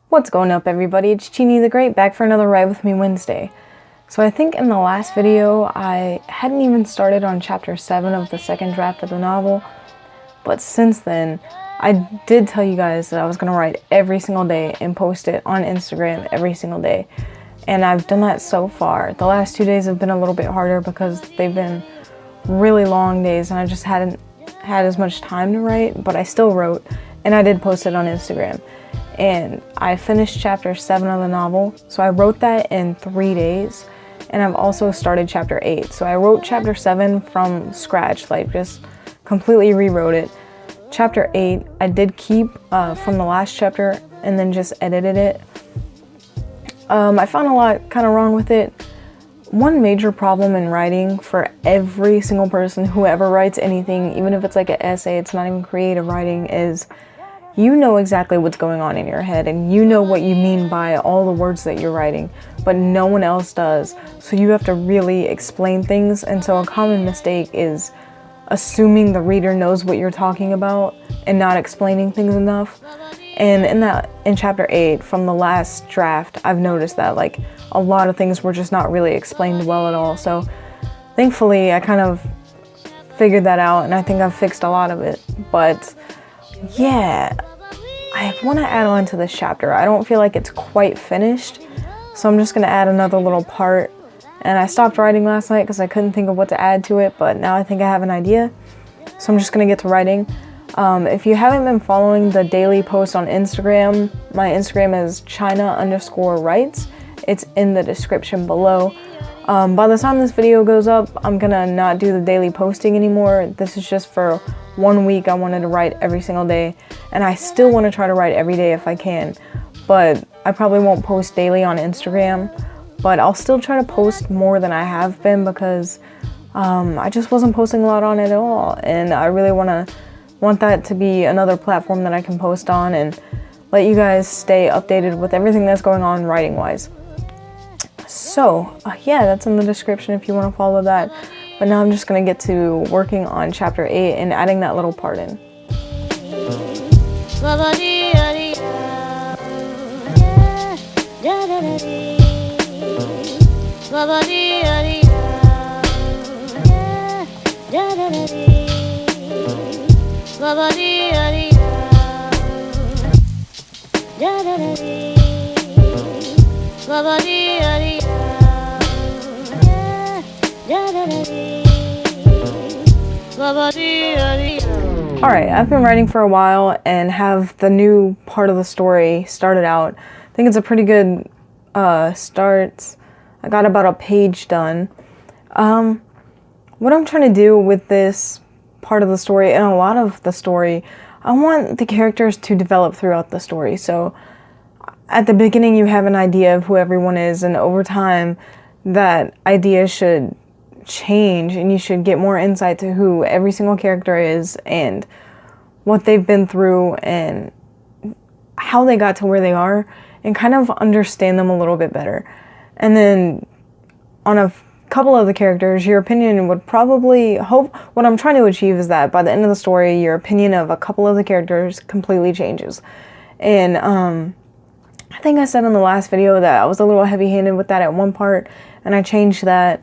What's going up, everybody? It's Chini the Great, back for another Ride With Me Wednesday. So I think in the last video, I hadn't even started on chapter 7 of the second draft of the novel, but since then, I did tell you guys that I was going to write every single day and post it on Instagram every single day, and I've done that so far. The last 2 days have been a little bit harder because they've been really long days and I just hadn't had as much time to write, but I still wrote, and I did post it on Instagram. And I finished chapter 7 of the novel, so I wrote that in 3 days, and I've also started chapter 8. So I wrote chapter 7 from scratch, like just completely rewrote it. Chapter 8, I did keep from the last chapter and then just edited it. I found a lot kind of wrong with it. One major problem in writing for every single person who ever writes anything, even if it's like an essay, it's not even creative writing, is you know exactly what's going on in your head and you know what you mean by all the words that you're writing, but no one else does. So you have to really explain things, and so a common mistake is assuming the reader knows what you're talking about and not explaining things enough. And in chapter 8 from the last draft, I've noticed that like a lot of things were just not really explained well at all. So thankfully I kind of figured that out, and I think I've fixed a lot of it. But yeah, I want to add on to this chapter. I don't feel like it's quite finished, so I'm just going to add another little part. And I stopped writing last night because I couldn't think of what to add to it, but now I think I have an idea, so I'm just going to get to writing. If you haven't been following the daily post on Instagram, my Instagram is China_writes. It's in the description below. By the time this video goes up, I'm gonna not do the daily posting anymore. This is just for 1 week. I wanted to write every single day, and I still want to try to write every day if I can, but I probably won't post daily on Instagram, but I'll still try to post more than I have been because I just wasn't posting a lot on it at all, and I really want that to be another platform that I can post on and let you guys stay updated with everything that's going on writing wise. So yeah, that's in the description if you want to follow that. But now I'm just going to get to working on chapter 8 and adding that little part in. Alright, I've been writing for a while and have the new part of the story started out. I think it's a pretty good start. I got about a page done. What I'm trying to do with this part of the story, and a lot of the story, I want the characters to develop throughout the story. So at the beginning you have an idea of who everyone is, and over time that idea should change and you should get more insight to who every single character is and what they've been through and how they got to where they are, and kind of understand them a little bit better. And then on a couple of the characters, your opinion would probably what I'm trying to achieve is that by the end of the story your opinion of a couple of the characters completely changes. And I think I said in the last video that I was a little heavy-handed with that at one part, and I changed that.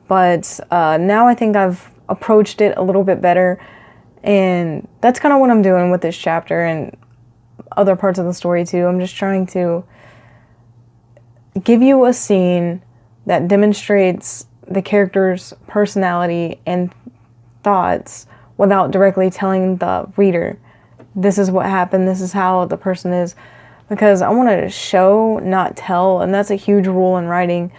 But now I think I've approached it a little bit better, and that's kind of what I'm doing with this chapter and other parts of the story too. I'm just trying to give you a scene that demonstrates the character's personality and thoughts without directly telling the reader, this is what happened, this is how the person is. Because I want to show, not tell, and that's a huge rule in writing.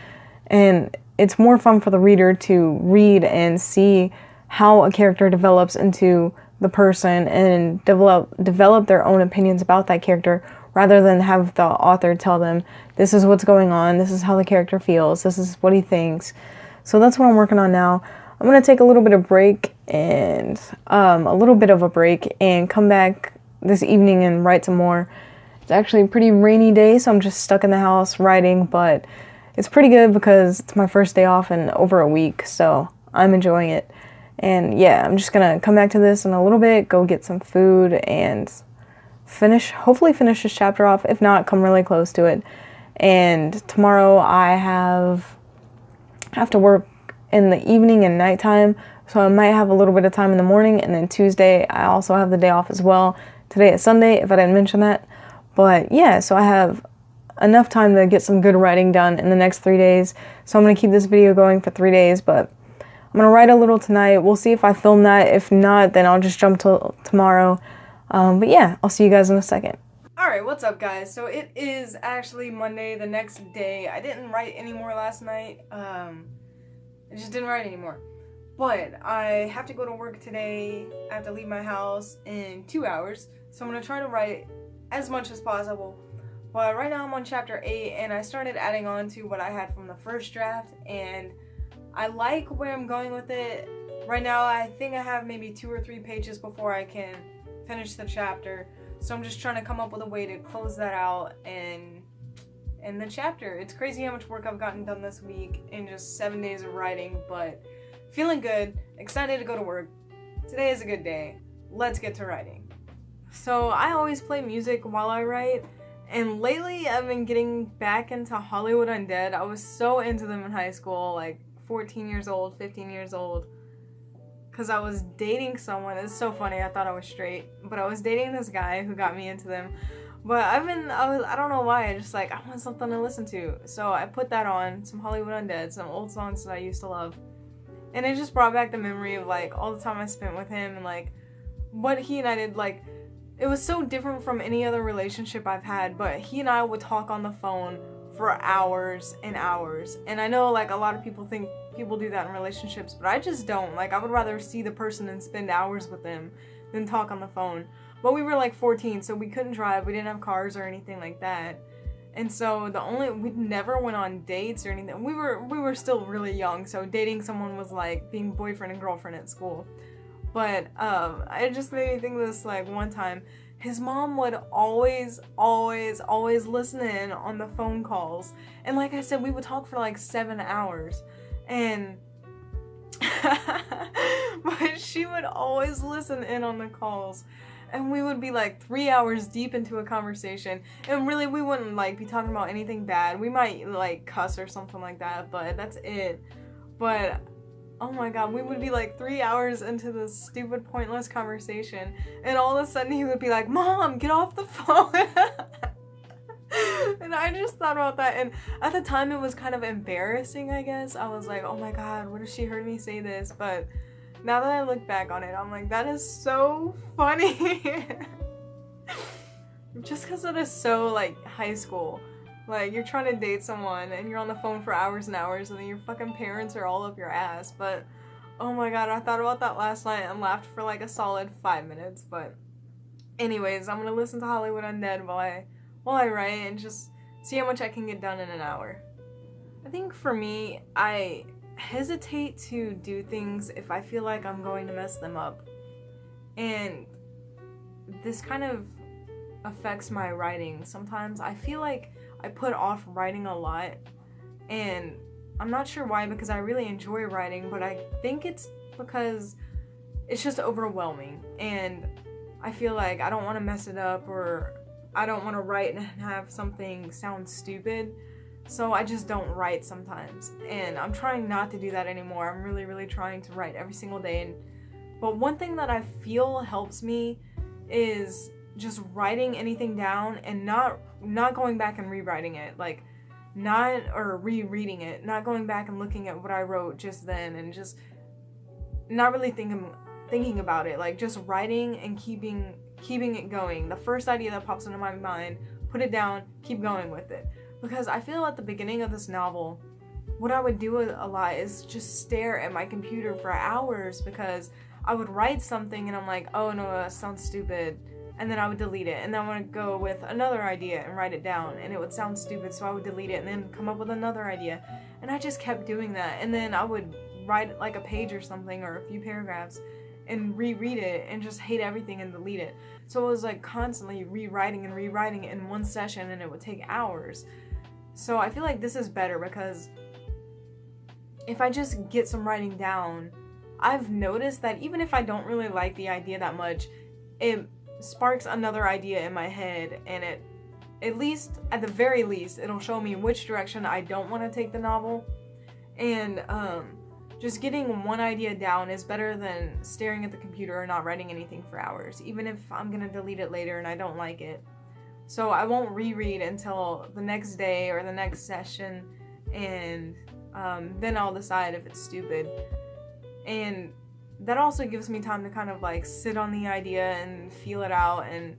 And it's more fun for the reader to read and see how a character develops into the person and develop their own opinions about that character, rather than have the author tell them, this is what's going on, this is how the character feels, this is what he thinks. So that's what I'm working on now. I'm going to take a little bit of break and come back this evening and write some more. It's actually a pretty rainy day, so I'm just stuck in the house writing, but it's pretty good because it's my first day off in over a week, so I'm enjoying it. And yeah, I'm just gonna come back to this in a little bit, go get some food, and hopefully finish this chapter off. If not, come really close to it. And tomorrow I have to work in the evening and nighttime, so I might have a little bit of time in the morning, and then Tuesday I also have the day off as well. Today is Sunday, if I didn't mention that. But yeah, so I have enough time to get some good writing done in the next 3 days. So I'm going to keep this video going for 3 days, but I'm going to write a little tonight. We'll see if I film that. If not, then I'll just jump to tomorrow. But yeah, I'll see you guys in a second. Alright, what's up guys? So it is actually Monday, the next day. I didn't write anymore last night. I just didn't write anymore. But I have to go to work today. I have to leave my house in 2 hours. So I'm going to try to write as much as possible. But right now I'm on chapter 8, and I started adding on to what I had from the first draft, and I like where I'm going with it. Right now I think I have maybe 2 or 3 pages before I can finish the chapter. So I'm just trying to come up with a way to close that out and end the chapter. It's crazy how much work I've gotten done this week in just 7 days of writing, but feeling good, excited to go to work. Today is a good day. Let's get to writing. So I always play music while I write, and lately I've been getting back into Hollywood Undead. I was so into them in high school, like 14 years old, 15 years old, because I was dating someone. It's so funny, I thought I was straight, but I was dating this guy who got me into them. But I don't know why, I just like, I want something to listen to. So I put that on, some Hollywood Undead, some old songs that I used to love. And it just brought back the memory of like all the time I spent with him and like what he and I did. Like, it was so different from any other relationship I've had, but he and I would talk on the phone for hours and hours. And I know like a lot of people think people do that in relationships, but I just don't. Like, I would rather see the person and spend hours with them than talk on the phone. But we were like 14, so we couldn't drive, we didn't have cars or anything like that. And so we never went on dates or anything. We were still really young, so dating someone was like being boyfriend and girlfriend at school. But it just made me think of this, like, one time, his mom would always listen in on the phone calls. And like I said, we would talk for like 7 hours. And but she would always listen in on the calls. And we would be like 3 hours deep into a conversation. And really, we wouldn't like be talking about anything bad. We might like cuss or something like that, but that's it. But oh my god, we would be like 3 hours into this stupid, pointless conversation, and all of a sudden he would be like, "Mom, get off the phone." And I just thought about that, and at the time it was kind of embarrassing, I guess. I was like, oh my god, what if she heard me say this? But now that I look back on it, I'm like, that is so funny. Just because it is so like high school. Like, you're trying to date someone and you're on the phone for hours and hours, and then your fucking parents are all up your ass. But oh my god, I thought about that last night and laughed for like a solid 5 minutes. But anyways, I'm gonna listen to Hollywood Undead while I write and just see how much I can get done in an hour. I think for me, I hesitate to do things if I feel like I'm going to mess them up. And this kind of affects my writing. Sometimes I feel like I put off writing a lot, and I'm not sure why, because I really enjoy writing, but I think it's because it's just overwhelming, and I feel like I don't want to mess it up, or I don't want to write and have something sound stupid, so I just don't write sometimes. And I'm trying not to do that anymore. I'm really trying to write every single day. But one thing that I feel helps me is just writing anything down and not going back and rewriting it, like or rereading it, not going back and looking at what I wrote just then and just not really thinking about it, like just writing and keeping it going. The first idea that pops into my mind, put it down, keep going with it. Because I feel at the beginning of this novel, what I would do a lot is just stare at my computer for hours, because I would write something and I'm like, oh no, that sounds stupid. And then I would delete it, and then I would go with another idea and write it down, and it would sound stupid, so I would delete it and then come up with another idea. And I just kept doing that, and then I would write like a page or something, or a few paragraphs, and reread it and just hate everything and delete it. So it was like constantly rewriting it in one session, and it would take hours. So I feel like this is better, because if I just get some writing down, I've noticed that even if I don't really like the idea that much, sparks another idea in my head, and it, at least, at the very least, it'll show me which direction I don't want to take the novel. And just getting one idea down is better than staring at the computer and not writing anything for hours, even if I'm gonna delete it later and I don't like it. So I won't reread until the next day or the next session, and then I'll decide if it's stupid. And that also gives me time to kind of like sit on the idea and feel it out and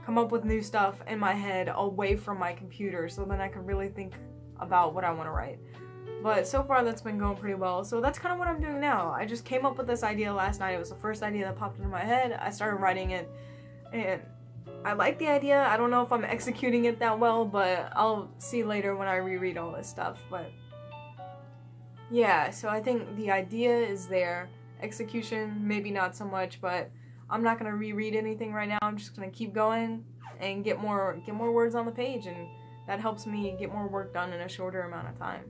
come up with new stuff in my head away from my computer, so then I can really think about what I want to write. But so far that's been going pretty well, so that's kind of what I'm doing now. I just came up with this idea last night. It was the first idea that popped into my head. I started writing it, and I like the idea. I don't know if I'm executing it that well, but I'll see later when I reread all this stuff. But yeah, so I think the idea is there. Execution, maybe not so much, but I'm not gonna reread anything right now. I'm just gonna keep going and get more words on the page, and that helps me get more work done in a shorter amount of time.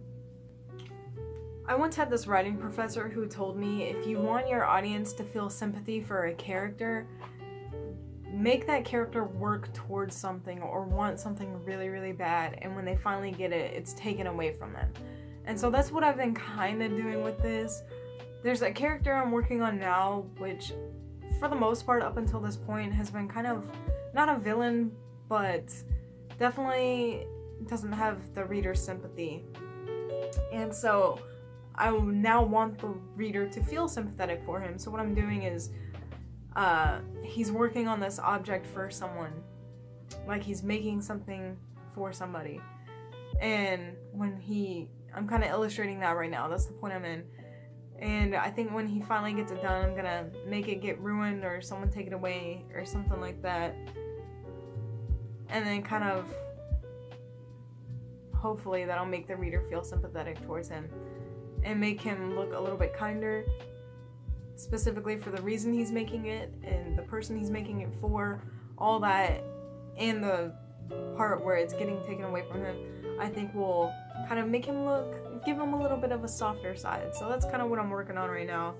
I once had this writing professor who told me, if you want your audience to feel sympathy for a character, make that character work towards something or want something really, really bad, and when they finally get it, it's taken away from them. And so that's what I've been kind of doing with this. There's a character I'm working on now, which for the most part up until this point has been kind of not a villain, but definitely doesn't have the reader's sympathy. And so I now want the reader to feel sympathetic for him. So what I'm doing is he's working on this object for someone, like he's making something for somebody, and I'm kind of illustrating that right now. That's the point I'm in. And I think when he finally gets it done, I'm gonna make it get ruined or someone take it away or something like that, and then kind of hopefully that'll make the reader feel sympathetic towards him and make him look a little bit kinder, specifically for the reason he's making it and the person he's making it for, all that, and the part where it's getting taken away from him, I think will kind of make him give him a little bit of a softer side. So that's kind of what I'm working on right now.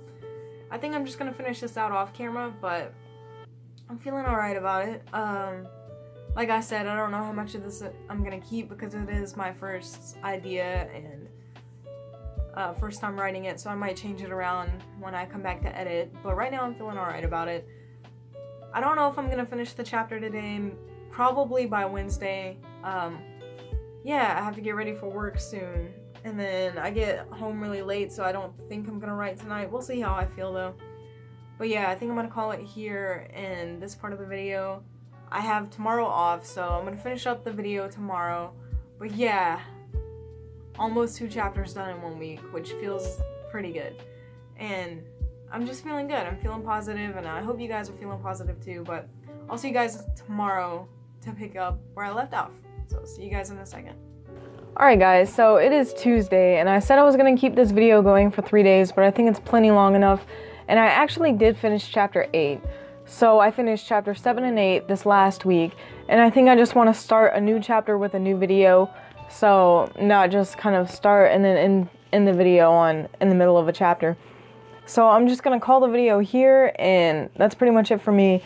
I think I'm just gonna finish this out off camera, but I'm feeling alright about it. Like I said, I don't know how much of this I'm gonna keep because it is my first idea and first time writing it, so I might change it around when I come back to edit, but right now I'm feeling alright about it. I don't know if I'm gonna finish the chapter today, probably by Wednesday. Yeah, I have to get ready for work soon, and then I get home really late, so I don't think I'm gonna write tonight. We'll see how I feel though. But yeah, I think I'm gonna call it here in this part of the video. I have tomorrow off, so I'm gonna finish up the video tomorrow. But yeah, almost 2 chapters done in 1 week, which feels pretty good. And I'm just feeling good. I'm feeling positive, and I hope you guys are feeling positive too. But I'll see you guys tomorrow to pick up where I left off. So see you guys in a second. Alright guys, so it is Tuesday, and I said I was going to keep this video going for 3 days, but I think it's plenty long enough. And I actually did finish chapter 8. So I finished chapter 7 and 8 this last week, and I think I just want to start a new chapter with a new video. So not just kind of start and then end the video in the middle of a chapter. So I'm just going to call the video here, and that's pretty much it for me.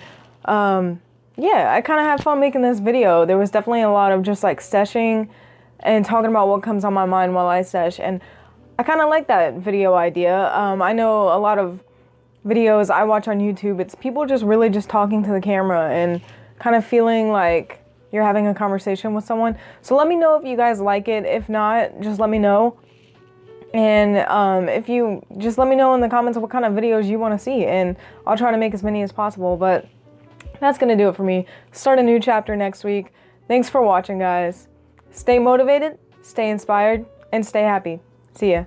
Yeah, I kind of had fun making this video. There was definitely a lot of just like stashing and talking about what comes on my mind while I stash, and I kind of like that video idea. I know a lot of videos I watch on YouTube, it's people just really just talking to the camera and kind of feeling like you're having a conversation with someone. So let me know if you guys like it. If not, just let me know. And if you just let me know in the comments what kind of videos you want to see, and I'll try to make as many as possible. But that's going to do it for me. Start a new chapter next week. Thanks for watching, guys. Stay motivated, stay inspired, and stay happy. See ya.